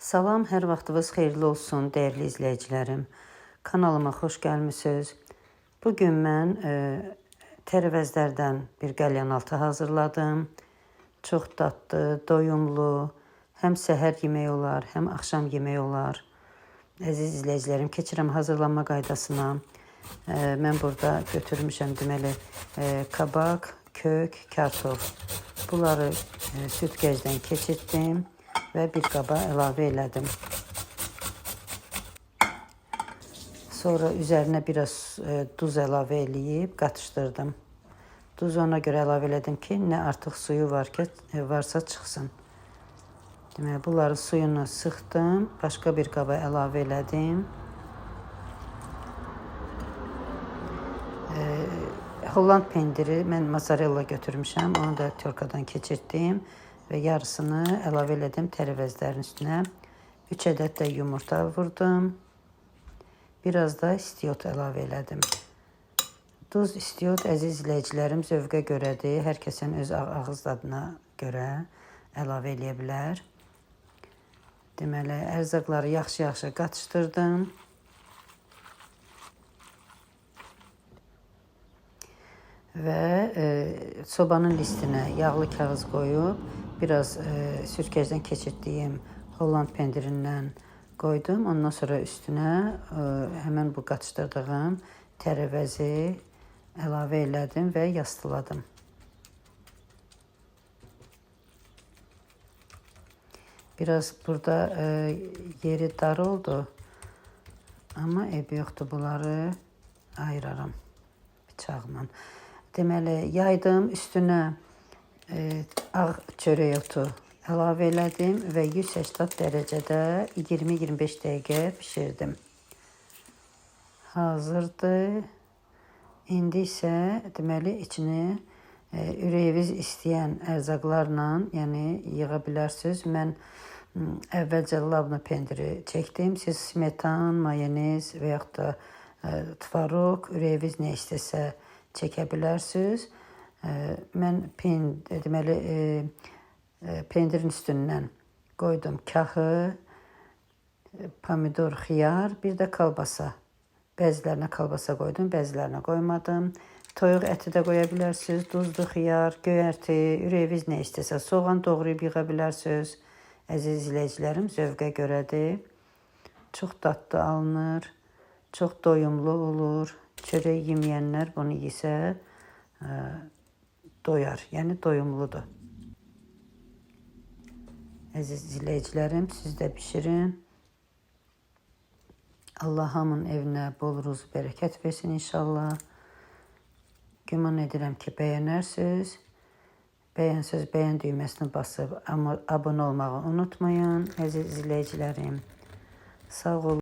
Salam, hər vaxtınız xeyirli olsun, dəyərli izləyicilərim. Kanalıma xoş gəlmisiniz. Bugün mən tərəvəzlərdən bir qəlyanaltı hazırladım. Çox dadlı, doyumlu, həm səhər yeməyi olar, həm axşam yeməyi olar. Əziz izləyicilərim, keçirəm hazırlanma qaydasına. Mən burada götürmüşəm deməli kabak, kök, kartof. Bunları süzgəcdən keçirtdim və bir qaba əlavə elədim. Sonra üzərinə biraz duz əlavə eləyib qatışdırdım. Duzu ona görə əlavə elədim ki, nə artıq suyu varsa çıxsın. Deməli, bunları suyunu sıxdım, başqa bir qaba əlavə elədim. Holland pendiri mən mozzarella götürmüşəm, onu da tyorkadan keçirtdim və yarısını əlavə elədim tərəvəzlərin üstünə. 3 ədəd də yumurta vurdum. Biraz da istiot əlavə elədim. Duz, istiot, əziz izləyicilərim, zövqə görədir. Hər kəsin öz ağız dadına görə əlavə eləyə bilər. Deməli, ərzaqları yaxşı-yaxşı qatışdırdım. Və sobanın listinə yağlı kağız qoyub, biraz sürkəcdən keçirtdiyim Holland pendirindən qoydum. Ondan sonra üstünə həmən bu qatışdırdığım tərəvəzi əlavə elədim və yastıladım. Biraz burada yeri dar oldu, amma eybi yoxdur, bunları ayıraram bıçaqla. Deməli, yaydım, üstünə ağ çörək otu əlavə elədim və 180 dərəcədə 20-25 dəqiqə pişirdim. Hazırdır. İndi isə deməli içini ürəyiniz istəyən ərzaqlarla, yəni yığa bilərsiniz. Mən əvvəlcə labna pendiri çəkdim. Siz smetan, mayonez və yaxud da tvaroq, ürəyiniz nə istəsə çəkə bilərsiniz. Mən pendirin üstündən qoydum kahı, pomidor, xiyar, bir də kalbasa. Bəzilərinə kalbasa qoydum, bəzilərinə qoymadım. Toyuq əti də qoya bilərsiniz, duzlu xiyar, göyərti, ürəyiniz nə istəsə, soğan doğrayıb yığa bilərsiniz. Əziz izləyicilərim, zövqə görədir. Çox dadlı alınır, çox doyumlu olur. Çörək yeməyənlər bunu yesə doyar, yəni doyumludur. Əziz izləyicilərim, siz də bişirin. Allah hamının evinə bol ruzu bərəkət versin inşallah. Güman edirəm ki, bəyənərsiniz. Bəyənsəz bəyən düyməsini basıb abunə olmağı unutmayın. Əziz izləyicilərim, sağ olun.